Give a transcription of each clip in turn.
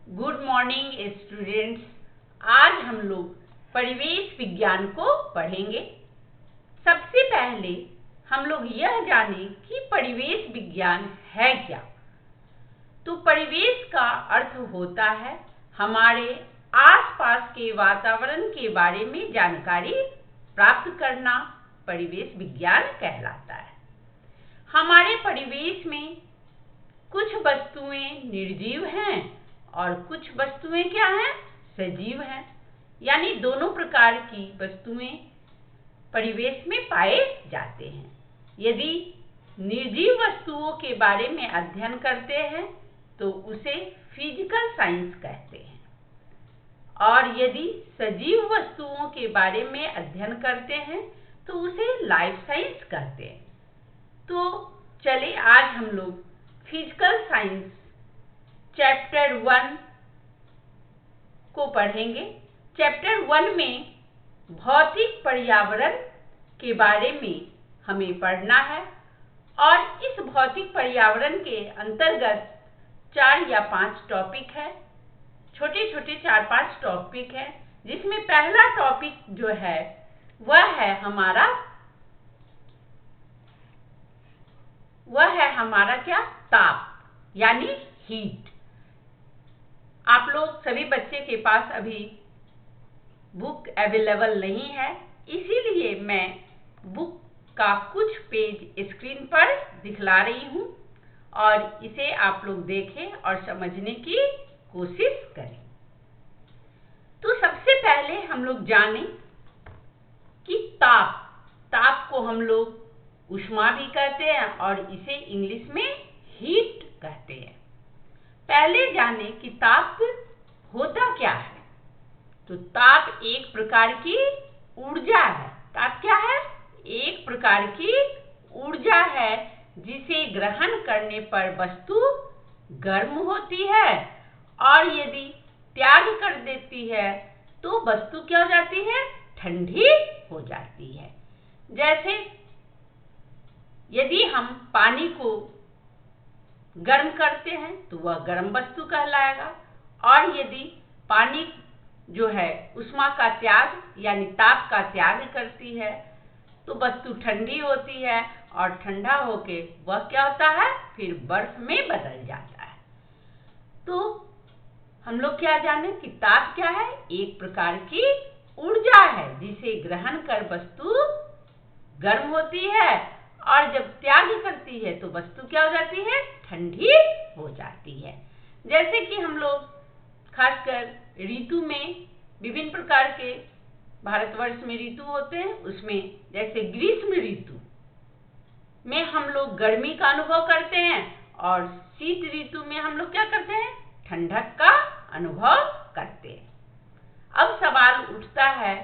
Good morning students. आज हम लोग परिवेश विज्ञान को पढ़ेंगे। सबसे पहले हम लोग यह जानें कि परिवेश विज्ञान है क्या। तो परिवेश का अर्थ होता है हमारे आसपास के वातावरण के बारे में जानकारी प्राप्त करना, परिवेश विज्ञान कहलाता है। हमारे परिवेश में कुछ वस्तुएं निर्जीव हैं और कुछ वस्तुएं क्या हैं, सजीव हैं। यानी दोनों प्रकार की वस्तुएं परिवेश में पाए जाते हैं। यदि निर्जीव वस्तुओं के बारे में अध्ययन करते हैं तो उसे फिजिकल साइंस कहते हैं, और यदि सजीव वस्तुओं के बारे में अध्ययन करते हैं तो उसे लाइफ साइंस कहते हैं। तो चलिए आज हम लोग फिजिकल साइंस चैप्टर 1 को पढ़ेंगे। चैप्टर 1 में भौतिक पर्यावरण के बारे में हमें पढ़ना है, और इस भौतिक पर्यावरण के अंतर्गत 4 या 5 टॉपिक है, छोटे छोटे 4-5 टॉपिक है, जिसमें पहला टॉपिक जो है वह है हमारा क्या, ताप यानी हीट। आप लोग सभी बच्चे के पास अभी बुक अवेलेबल नहीं है, इसीलिए मैं बुक का कुछ पेज स्क्रीन पर दिखला रही हूं, और इसे आप लोग देखें और समझने की कोशिश करें। तो सबसे पहले हम लोग जानें कि ताप को हम लोग ऊष्मा भी कहते हैं और इसे इंग्लिश में हीट कहते हैं। पहले जानें कि ताप होता क्या है। तो ताप एक प्रकार की ऊर्जा है। ताप क्या है? एक प्रकार की ऊर्जा है जिसे ग्रहण करने पर वस्तु गर्म होती है, और यदि त्याग कर देती है तो वस्तु क्या हो जाती है, ठंडी हो जाती है। जैसे यदि हम पानी को गर्म करते हैं तो वह गर्म वस्तु कहलाएगा, और यदि पानी जो है ऊष्मा का त्याग यानी ताप का त्याग करती है तो वस्तु ठंडी होती है, और ठंडा होके वह क्या होता है, फिर बर्फ में बदल जाता है। तो हम लोग क्या जाने कि ताप क्या है, एक प्रकार की ऊर्जा है जिसे ग्रहण कर वस्तु गर्म होती है, और जब त्याग करती है तो वस्तु क्या हो जाती है, ठंडी हो जाती है। जैसे कि हम लोग खासकर ऋतु में विभिन्न प्रकार के भारतवर्ष में ऋतु होते हैं, उसमें जैसे ग्रीष्म ऋतु में हम लोग गर्मी का अनुभव करते हैं, और शीत ऋतु में हम लोग क्या करते हैं, ठंडक का अनुभव करते हैं। अब सवाल उठता है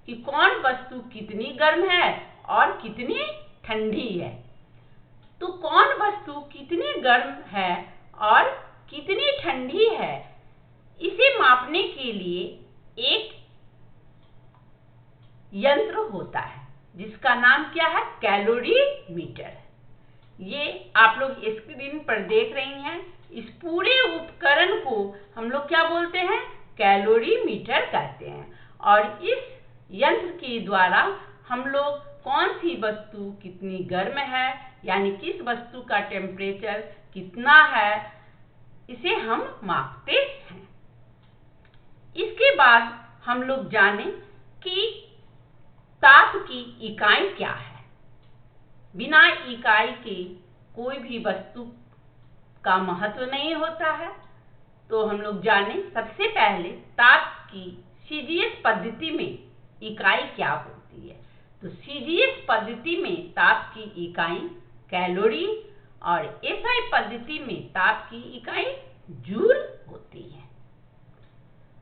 कि कौन वस्तु कितनी गर्म है और कितनी ठंडी है। तो कौन वस्तु कितनी गर्म है और कितनी ठंडी है, इसे मापने के लिए एक यंत्र होता है जिसका नाम क्या है, कैलोरीमीटर। ये आप लोग स्क्रीन पर देख रही हैं। इस पूरे उपकरण को हम लोग क्या बोलते हैं, कैलोरीमीटर कहते हैं। और इस यंत्र के द्वारा हम लोग कौन सी वस्तु कितनी गर्म है, यानी किस वस्तु का टेम्परेचर कितना है, इसे हम मापते हैं। इसके बाद हम लोग जानें कि ताप की इकाई क्या है। बिना इकाई के कोई भी वस्तु का महत्व नहीं होता है। तो हम लोग जानें सबसे पहले ताप की सीजीएस पद्धति में इकाई क्या होती है। तो सीजीएस पद्धति में ताप की इकाई कैलोरी, और एसआई पद्धति में ताप की इकाई जूल होती है।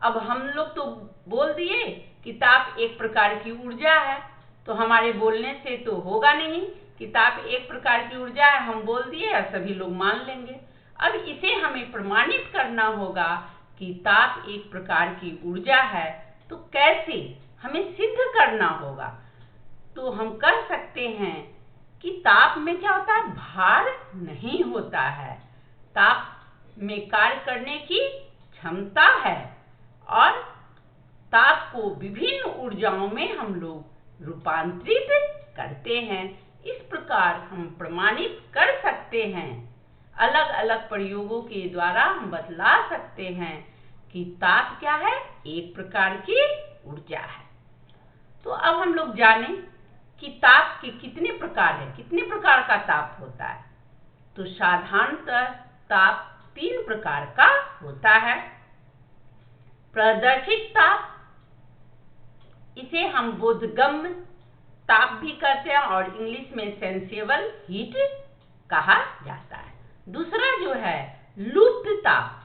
अब हम लोग तो बोल दिए कि ताप एक प्रकार की ऊर्जा है, तो हमारे बोलने से तो होगा नहीं कि ताप एक प्रकार की ऊर्जा है, हम बोल दिए और सभी लोग मान लेंगे। अब इसे हमें प्रमाणित करना होगा कि ताप एक प्रकार की ऊर्जा है। तो कैसे, हमें सिद्ध करना होगा। तो हम कह सकते हैं कि ताप में क्या होता है, भार नहीं होता है। ताप में कार्य करने की क्षमता है और ताप को विभिन्न ऊर्जाओं में हम लोग रूपांतरित करते हैं। इस प्रकार हम प्रमाणित कर सकते हैं, अलग अलग प्रयोगों के द्वारा हम बतला सकते हैं कि ताप क्या है, एक प्रकार की ऊर्जा है। तो अब हम लोग जाने कि ताप के कितने प्रकार हैं, कितने प्रकार का ताप होता है। तो साधारणतः ताप 3 प्रकार का होता है। प्रदर्शित ताप, इसे हम बोधगम्य ताप भी कहते हैं और इंग्लिश में सेंसेबल हीट कहा जाता है। दूसरा जो है लुप्त ताप,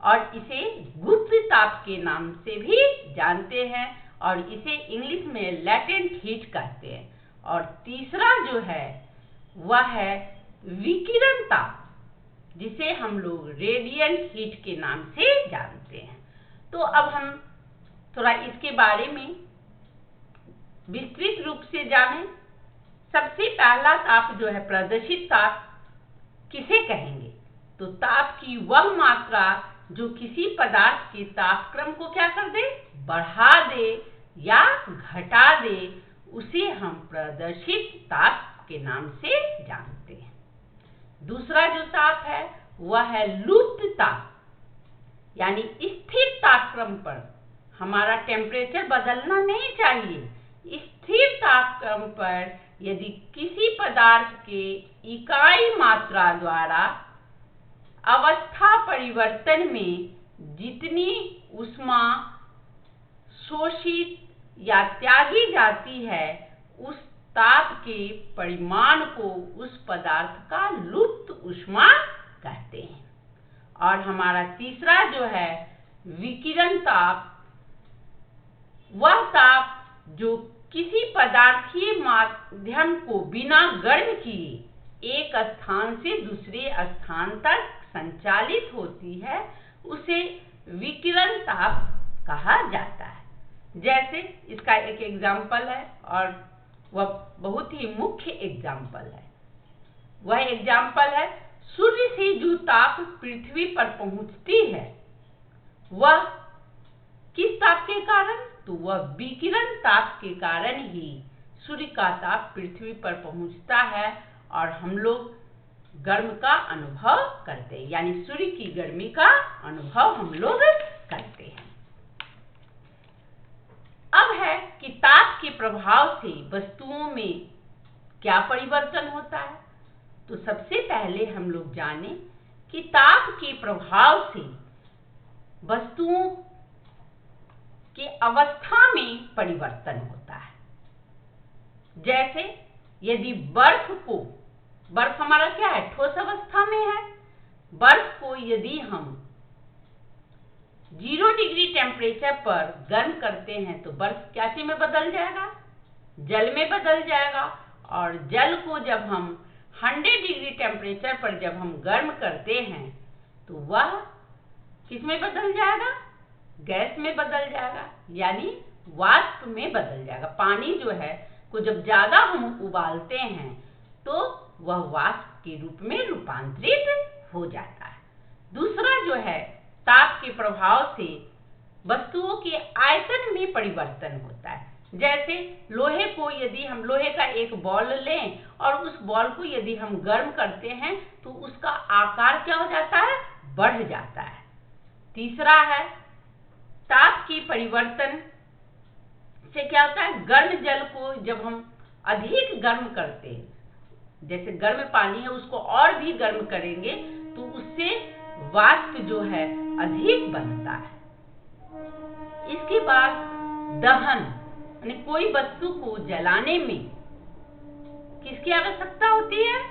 और इसे गुप्त ताप के नाम से भी जानते हैं और इसे इंग्लिश में लैटेंट हीट कहते हैं। और तीसरा जो है वह है विकिरण ताप, जिसे हम लोग रेडिएंट हीट के नाम से जानते हैं। तो अब हम थोड़ा इसके बारे में विस्तृत रूप से जानें। सबसे पहला ताप जो है प्रदर्शित ताप, किसे कहेंगे? तो ताप की वह मात्रा जो किसी पदार्थ के तापक्रम को क्या कर दे, बढ़ा दे या घटा दे, उसे हम प्रदर्शित ताप के नाम से जानते हैं। दूसरा जो ताप है वह है लुप्त ताप, यानी स्थिर तापक्रम पर हमारा टेम्परेचर बदलना नहीं चाहिए। स्थिर तापक्रम पर यदि किसी पदार्थ के इकाई मात्रा द्वारा अवस्था परिवर्तन में जितनी ऊष्मा शोषित या त्यागी जाती है, उस ताप के परिमाण को उस पदार्थ का लुप्त ऊष्मा कहते हैं। और हमारा तीसरा जो है विकिरण ताप, वह ताप जो किसी पदार्थीय माध्यम को बिना गर्म किए एक स्थान से दूसरे स्थान तक संचालित होती है, उसे विकिरण ताप कहा जाता है। जैसे इसका एक एग्जाम्पल है और वह बहुत ही मुख्य एग्जाम्पल है। वह एग्जाम्पल है सूर्य से जो ताप पृथ्वी पर पहुंचती है, वह किस ताप के कारण? तो वह विकिरण ताप के कारण ही सूर्य का ताप पृथ्वी पर पहुंचता है और हम लोग गर्म का अनुभव करते हैं, यानी सूर्य की गर्मी का अनुभव हम लोग करते हैं। अब है कि ताप के प्रभाव से वस्तुओं में क्या परिवर्तन होता है। तो सबसे पहले हम लोग जाने कि ताप के प्रभाव से वस्तुओं के अवस्था में परिवर्तन होता है। जैसे यदि बर्फ हमारा क्या है, ठोस अवस्था में है। बर्फ को यदि हम 0 डिग्री टेम्परेचर पर गर्म करते हैं तो बर्फ क्या में बदल जाएगा, जल में बदल जाएगा। और जल को जब हम 100 डिग्री टेम्परेचर पर जब हम गर्म करते हैं तो वह किस में बदल जाएगा, गैस में बदल जाएगा, यानी वाष्प में बदल जाएगा। पानी जो है को जब ज्यादा हम उबालते हैं तो वह वाष्प के रूप में रूपांतरित हो जाता है। दूसरा जो है ताप के प्रभाव से वस्तुओं के आयतन में परिवर्तन होता है। जैसे लोहे को यदि हम लोहे का एक बॉल लें और उस बॉल को यदि हम गर्म करते हैं तो उसका आकार क्या हो जाता है, बढ़ जाता है। तीसरा है ताप के परिवर्तन से क्या होता है, गर्म जल को जब हम अधिक गर्म करते हैं, जैसे गर्म पानी है उसको और भी गर्म करेंगे तो उससे वाष्प जो है अधिक बनता है। इसके बाद दहन, यानी कोई वस्तु को जलाने में किसकी आवश्यकता होती है,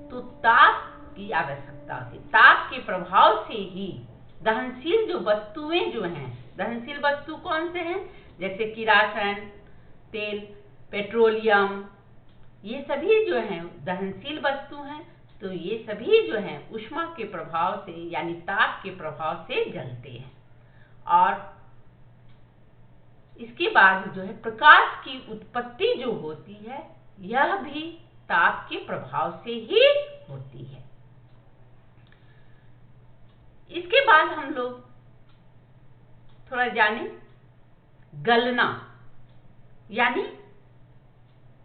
तो ताप की आवश्यकता होती है। ताप के प्रभाव से ही दहनशील जो वस्तुएं जो हैं, दहनशील वस्तु कौन से हैं, जैसे किरासन तेल, पेट्रोलियम, ये सभी जो हैं दहनशील वस्तु हैं। तो ये सभी जो हैं ऊष्मा के प्रभाव से यानी ताप के प्रभाव से जलते हैं। और इसके बाद जो है प्रकाश की उत्पत्ति जो होती है, यह भी ताप के प्रभाव से ही होती है। इसके बाद हम लोग थोड़ा जाने गलना यानी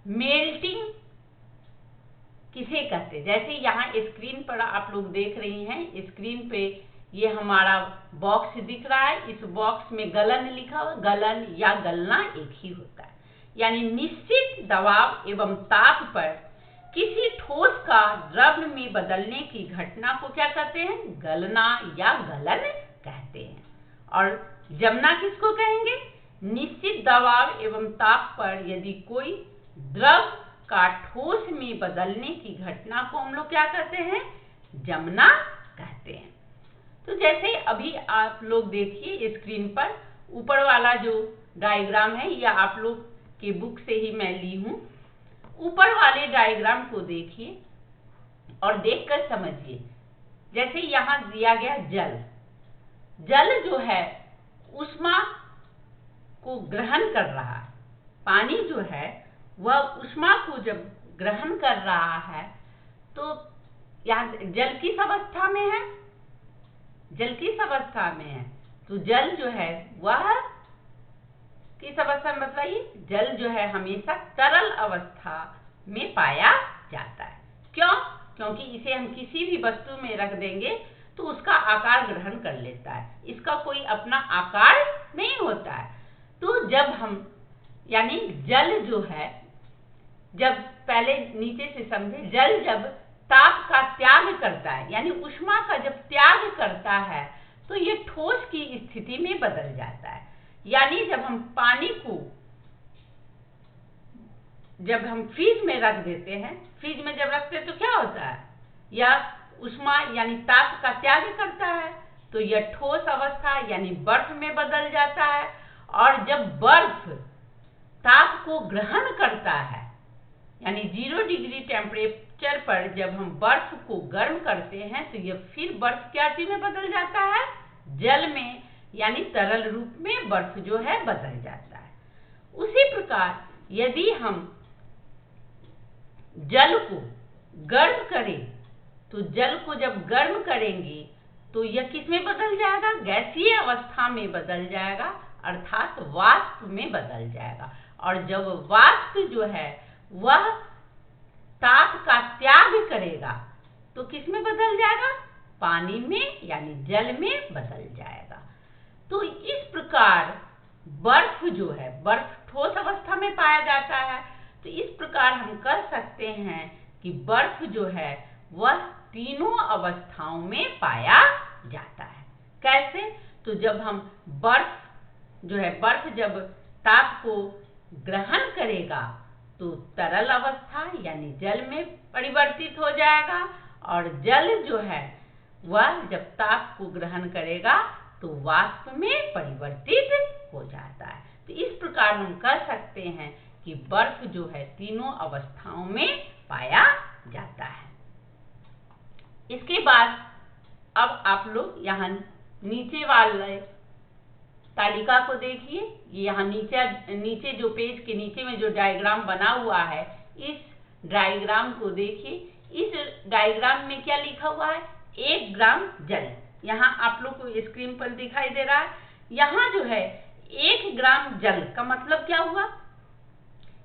मेल्टिंग किसे कहते हैं। जैसे यहाँ स्क्रीन पर आप लोग देख रही हैं, स्क्रीन पे ये हमारा बॉक्स दिख रहा है। इस बॉक्स में गलन लिखा हुआ, गलन या गलना एक ही होता है। यानी निश्चित दबाव एवं ताप पर किसी ठोस का द्रव में बदलने की घटना को क्या कहते हैं, गलना या गलन कहते हैं। और जमना किसको कहेंगे, निश्चित दबाव एवं ताप पर यदि कोई द्रव का ठोस में बदलने की घटना को हम लोग क्या कहते हैं, जमना कहते हैं। तो जैसे अभी आप लोग देखिए स्क्रीन पर ऊपर वाला जो डायग्राम है, यह आप लोग के बुक से ही मैं ली हूं। ऊपर वाले डायग्राम को देखिए और देखकर समझिए। जैसे यहां दिया गया जल, जल जो है ऊष्मा को ग्रहण कर रहा है। पानी जो है वह ऊष्मा को जब ग्रहण कर रहा है तो यहाँ जल किस अवस्था में है, जल किस अवस्था में है, तो जल जो है वह किस अवस्था में बताइए, जल जो है हमेशा तरल अवस्था में पाया जाता है। क्यों, क्योंकि इसे हम किसी भी वस्तु में रख देंगे तो उसका आकार ग्रहण कर लेता है, इसका कोई अपना आकार नहीं होता है। तो जब हम यानी जल जो है, जब पहले नीचे से समझे, जल जब ताप का त्याग करता है यानी ऊष्मा का जब त्याग करता है तो ये ठोस की स्थिति में बदल जाता है। यानी जब हम पानी को जब हम फ्रिज में रख देते हैं, फ्रिज में जब रखते हैं तो क्या होता है, यह ऊष्मा यानी ताप का त्याग करता है तो यह ठोस अवस्था यानी बर्फ में बदल जाता है। और जब बर्फ ताप को ग्रहण करता है यानी 0 डिग्री टेम्परेचर पर जब हम बर्फ को गर्म करते हैं तो यह फिर बर्फ क्या चीज में बदल जाता है, जल में यानी तरल रूप में बर्फ जो है बदल जाता है। उसी प्रकार यदि हम जल को गर्म करें तो जल को जब गर्म करेंगे तो यह किस में बदल जाएगा, गैसीय अवस्था में बदल जाएगा अर्थात वाष्प में बदल जाएगा। और जब वाष्प जो है वह ताप का त्याग करेगा तो किस में बदल जाएगा, पानी में यानी जल में बदल जाएगा। तो इस प्रकार बर्फ जो है, बर्फ ठोस अवस्था में पाया जाता है। तो इस प्रकार हम कह सकते हैं कि बर्फ जो है वह तीनों अवस्थाओं में पाया जाता है। कैसे, तो जब हम बर्फ जो है, बर्फ जब ताप को ग्रहण करेगा तो तरल अवस्था यानी जल में परिवर्तित हो जाएगा और जल जो है वह जब ताप को ग्रहण करेगा तो वाष्प में परिवर्तित हो जाता है। तो इस प्रकार हम कह सकते हैं कि बर्फ जो है तीनों अवस्थाओं में पाया जाता है। इसके बाद अब आप लोग यहाँ नीचे वाले तालिका को देखिए। यहाँ नीचे जो पेज के नीचे में जो डायग्राम बना हुआ है, इस डायग्राम को देखिए। इस डायग्राम में क्या लिखा हुआ है, 1 ग्राम जल। यहाँ आप लोग को स्क्रीन पर दिखाई दे रहा है। यहाँ जो है 1 ग्राम जल का मतलब क्या हुआ,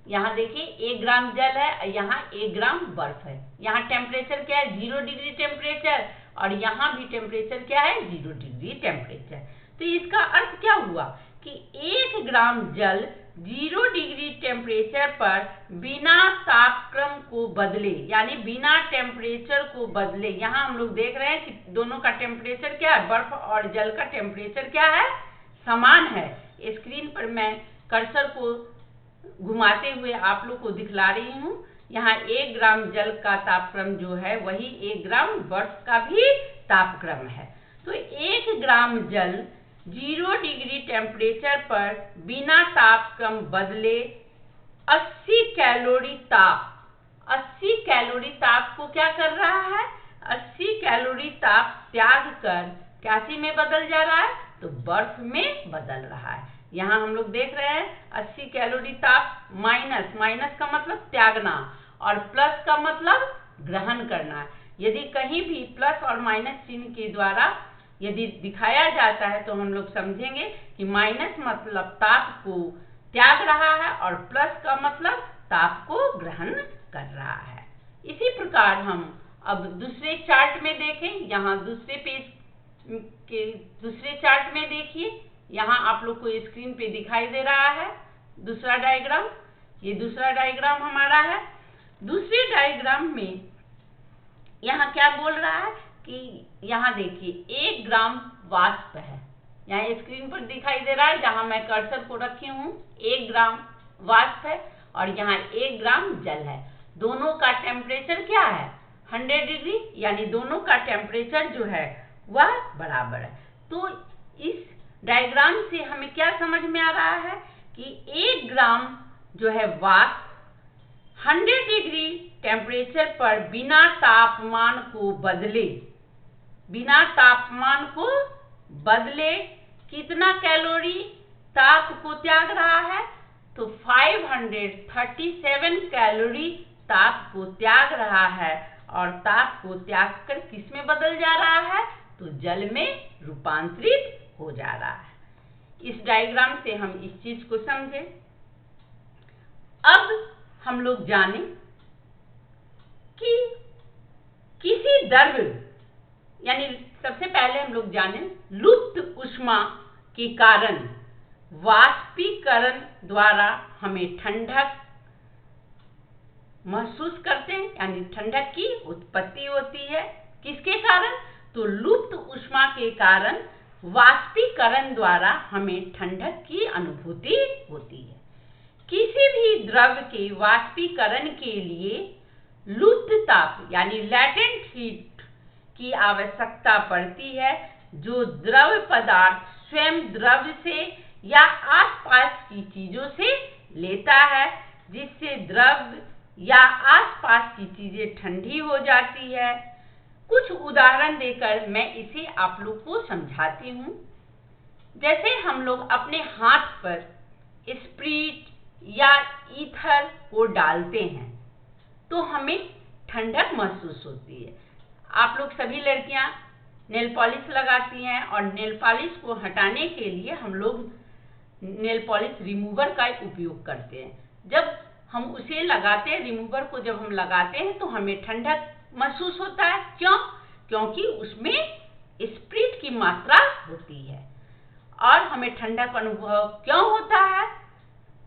यहाँ देखिए 1 ग्राम जल है, यहाँ 1 ग्राम बर्फ है। यहाँ टेम्परेचर क्या है, 0 डिग्री टेम्परेचर, और यहाँ भी टेम्परेचर क्या है, 0 डिग्री टेम्परेचर। तो इसका अर्थ क्या हुआ कि 1 ग्राम जल 0 डिग्री टेम्परेचर पर बिना तापक्रम को बदले यानी बिना टेम्परेचर को बदले। यहाँ हम लोग देख रहे हैं कि दोनों का टेम्परेचर क्या है, बर्फ और जल का टेम्परेचर क्या है, समान है। स्क्रीन पर मैं कर्सर को घुमाते हुए आप लोग को दिखला रही हूँ। यहाँ 1 ग्राम जल का तापक्रम जो है वही 1 ग्राम बर्फ का भी तापक्रम है। तो 1 ग्राम जल 0 डिग्री टेम्परेचर पर बिना तापक्रम बदले 80 कैलोरी ताप को क्या कर रहा है, 80 कैलोरी ताप त्याग कर क्या चीज में बदल जा रहा है, तो बर्फ में बदल रहा है। यहाँ हम लोग देख रहे हैं 80 कैलोरी ताप, माइनस का मतलब त्यागना और प्लस का मतलब ग्रहण करना। यदि कहीं भी प्लस और माइनस चिन्ह के द्वारा यदि दिखाया जाता है तो हम लोग समझेंगे कि माइनस मतलब ताप को त्याग रहा है और प्लस का मतलब ताप को ग्रहण कर रहा है। इसी प्रकार हम अब दूसरे चार्ट में देखें। यहाँ दूसरे पेज के दूसरे चार्ट में देखिए, यहाँ आप लोग को स्क्रीन पे दिखाई दे रहा है दूसरा डायग्राम। ये दूसरा डायग्राम हमारा है। दूसरे डायग्राम में यहाँ क्या बोल रहा है कि यहाँ देखिए 1 ग्राम वाष्प है। यहाँ स्क्रीन पर दिखाई दे रहा है, जहाँ मैं कर्सर को रखी हूँ 1 ग्राम वाष्प है और यहाँ 1 ग्राम जल है। दोनों का टेम्परेचर क्या है 100 डिग्री, यानी दोनों का टेम्परेचर जो है वह बराबर है। तो इस डायग्राम से हमें क्या समझ में आ रहा है कि 1 ग्राम जो है वाष्प 100 डिग्री टेम्परेचर पर बिना तापमान को बदले कितना कैलोरी ताप को त्याग रहा है, तो 537 कैलोरी ताप को त्याग रहा है और ताप को त्याग कर किस में बदल जा रहा है, तो जल में रूपांतरित हो जा रहा है। इस डायग्राम से हम इस चीज को समझें। अब हम लोग जानें कि किसी द्रव्य, यानी सबसे पहले हम लोग जानें लुप्त ऊष्मा के कारण वाष्पीकरण द्वारा हमें ठंडक महसूस करते हैं, यानी ठंडक की उत्पत्ति होती है। किसके कारण, तो लुप्त ऊष्मा के कारण वाष्पीकरण द्वारा हमें ठंडक की अनुभूति होती है। किसी भी द्रव्य के वाष्पीकरण के लिए लुप्त ताप यानी लैटेंट हीट की आवश्यकता पड़ती है, जो द्रव पदार्थ स्वयं द्रव्य से या आसपास की चीजों से लेता है, जिससे द्रव्य या आसपास की चीजें ठंडी हो जाती है। कुछ उदाहरण देकर मैं इसे आप लोग को समझाती हूँ। जैसे हम लोग अपने हाथ पर स्प्रिट या ईथर को डालते हैं तो हमें ठंडक महसूस होती है। आप लोग सभी लड़कियां नेल पॉलिश लगाती हैं और नेल पॉलिश को हटाने के लिए हम लोग नेल पॉलिश रिमूवर का उपयोग करते हैं। जब हम उसे लगाते हैं, रिमूवर को जब हम लगाते हैं तो हमें ठंडक महसूस होता है। क्यों? क्योंकि उसमें स्प्रिट की मात्रा होती है। और हमें ठंडक अनुभव क्यों होता है,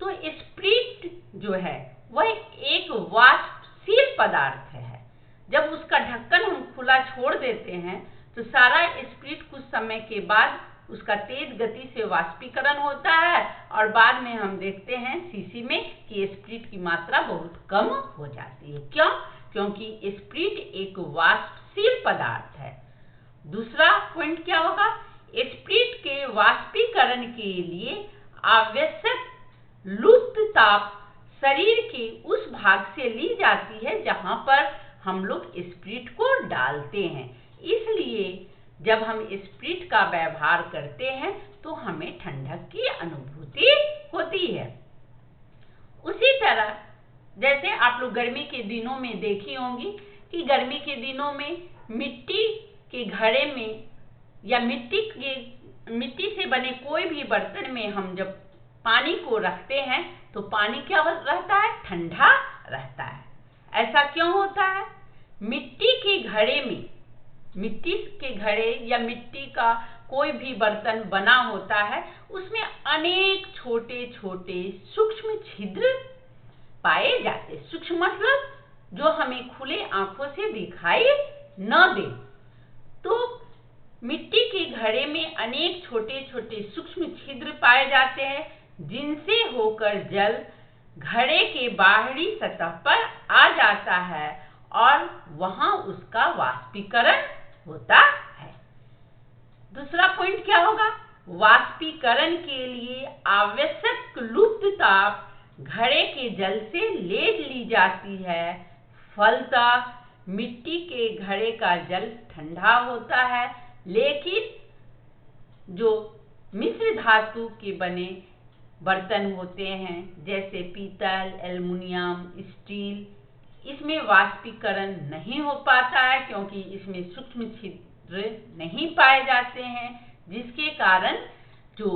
तो स्प्रिट जो है वह एक वाष्पशील पदार्थ है। जब उसका ढक्कन हम खुला छोड़ देते हैं तो सारा स्प्रिट कुछ समय के बाद उसका तेज गति से वाष्पीकरण होता है और बाद में हम देखते हैं शीशी में कि स्प्रिट की मात्रा बहुत कम हो जाती है। क्यों? क्योंकि स्प्रिट एक वाष्पशील पदार्थ है। दूसरा पॉइंट क्या होगा, स्प्रिट के वाष्पीकरण के लिए आवश्यक लुप्त ताप शरीर के उस भाग से ली जाती है जहां पर हम लोग स्प्रिट को डालते हैं। इसलिए जब हम स्प्रिट का व्यवहार करते हैं तो हमें ठंडक की अनुभूति होती है। उसी तरह जैसे आप लोग गर्मी के दिनों में देखी होंगी कि गर्मी के दिनों में मिट्टी के घड़े में या मिट्टी से बने कोई भी बर्तन में हम जब पानी को रखते हैं तो पानी क्या रहता है, ठंडा रहता है। ऐसा क्यों होता है? मिट्टी के घड़े या मिट्टी का कोई भी बर्तन बना होता है, उसमें अनेक छोटे छोटे सूक्ष्म छिद्र पाए जाते। सूक्ष्म मतलब जो हमें खुले आंखों से दिखाई न दे। तो मिट्टी के घड़े में अनेक छोटे छोटे सूक्ष्म छिद्र पाए जाते हैं, जिनसे होकर जल घड़े के बाहरी सतह पर आ जाता है और वहां उसका वाष्पीकरण होता है। दूसरा पॉइंट क्या होगा, वाष्पीकरण के लिए आवश्यक लुप्त ताप घड़े के जल से ले ली जाती है। फलतः मिट्टी के घड़े का जल ठंडा होता है, लेकिन जो मिश्र धातु के बने बर्तन होते हैं जैसे पीतल, एल्युमिनियम, स्टील, इसमें वाष्पीकरण नहीं हो पाता है क्योंकि इसमें सूक्ष्म छिद्र छिद्र नहीं पाए जाते हैं, जिसके कारण जो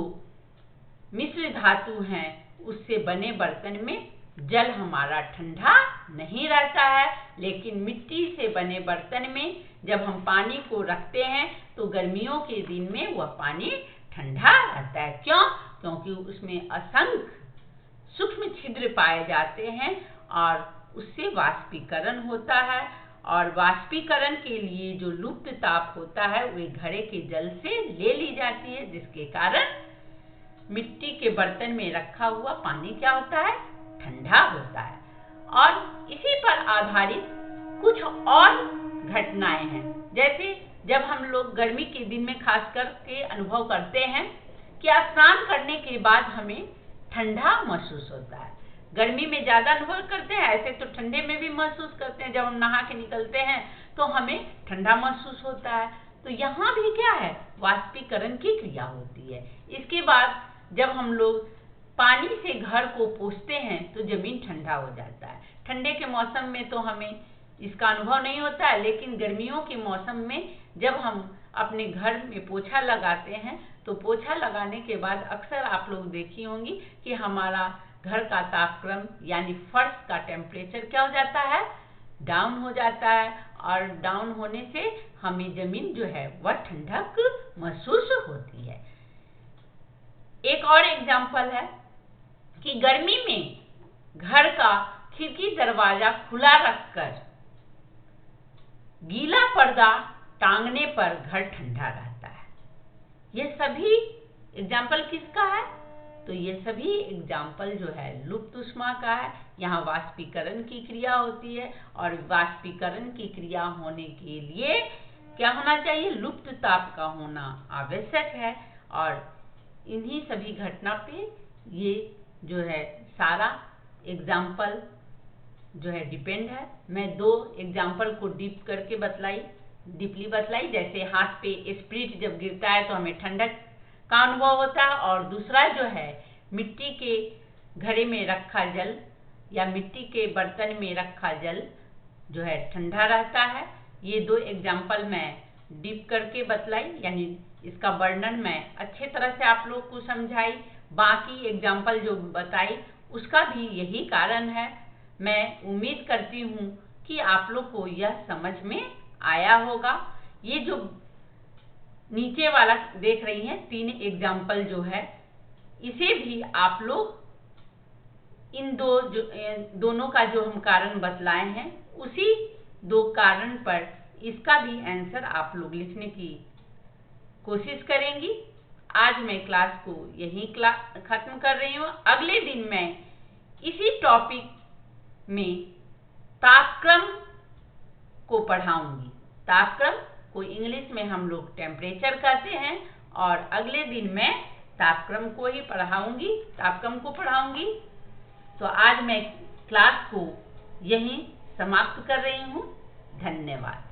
मिश्र धातु हैं उससे बने बर्तन में जल हमारा ठंडा नहीं रहता है। लेकिन मिट्टी से बने बर्तन में जब हम पानी को रखते हैं तो गर्मियों के दिन में वह पानी ठंडा रहता है। क्यों? क्योंकि उसमें असंख्य सूक्ष्म छिद्र पाए जाते हैं और उससे वाष्पीकरण होता है, और वाष्पीकरण के लिए जो लुप्त ताप होता है वे घड़े के जल से ले ली जाती है, जिसके कारण मिट्टी के बर्तन में रखा हुआ पानी क्या होता है? ठंडा होता है। और इसी पर आधारित कुछ और घटनाएं हैं, जैसे जब हम लोग गर्मी के दिन में खास करके अनुभव करते हैं कि स्नान करने के बाद हमें ठंडा महसूस होता है। गर्मी में ज्यादा अनुभव करते हैं, ऐसे तो ठंडे में भी महसूस करते हैं। जब हम नहा के निकलते हैं तो हमें ठंडा महसूस होता है। तो यहाँ भी क्या है? वाष्पीकरण की क्रिया होती है। इसके बाद जब हम लोग पानी से घर को पोंछते हैं तो जमीन ठंडा हो जाता है। ठंडे के मौसम में तो हमें इसका अनुभव नहीं होता है, लेकिन गर्मियों के मौसम में जब हम अपने घर में पोछा लगाते हैं तो पोछा लगाने के बाद अक्सर आप लोग देखी होंगी कि हमारा घर का तापक्रम यानी फर्श का टेम्परेचर क्या हो जाता है? डाउन हो जाता है, और डाउन होने से हमें जमीन जो है वह ठंडक महसूस होती है। एक और एग्जाम्पल है कि गर्मी में घर का खिड़की दरवाजा खुला रखकर गीला पर्दा टांगने पर घर ठंडा रहता है। ये सभी एग्जाम्पल किसका है? तो ये सभी एग्जाम्पल जो है लुप्त ऊष्मा का है। यहाँ वाष्पीकरण की क्रिया होती है, और वाष्पीकरण की क्रिया होने के लिए क्या होना चाहिए? लुप्त ताप का होना आवश्यक है। और इन्हीं सभी घटना पे ये जो है सारा एग्जाम्पल जो है डिपेंड है। मैं दो एग्जाम्पल को डीपली बतलाई। जैसे हाथ पे स्प्रिट जब गिरता है तो हमें ठंडक का अनुभव होता है, और दूसरा जो है मिट्टी के घड़े में रखा जल या मिट्टी के बर्तन में रखा जल जो है ठंडा रहता है। ये दो एग्जाम्पल मैं डीप करके बतलाई, यानी इसका वर्णन मैं अच्छे तरह से आप लोग को समझाई। बाकी एग्जाम्पल जो बताई उसका भी यही कारण है। मैं उम्मीद करती हूँ कि आप लोग को यह समझ में आया होगा। ये जो नीचे वाला देख रही हैं 3 एग्जाम्पल जो है, इसे भी आप लोग इन दोनों का जो हम कारण बतलाए हैं उसी 2 कारण पर इसका भी आंसर आप लोग लिखने की कोशिश करेंगी। आज मैं क्लास को यहीं खत्म कर रही हूँ। अगले दिन मैं इसी टॉपिक में तापक्रम को पढ़ाऊंगी। तापक्रम को इंग्लिश में हम लोग टेम्परेचर कहते हैं, और अगले दिन मैं तापक्रम को पढ़ाऊंगी। तो आज मैं क्लास को यहीं समाप्त कर रही हूँ। धन्यवाद।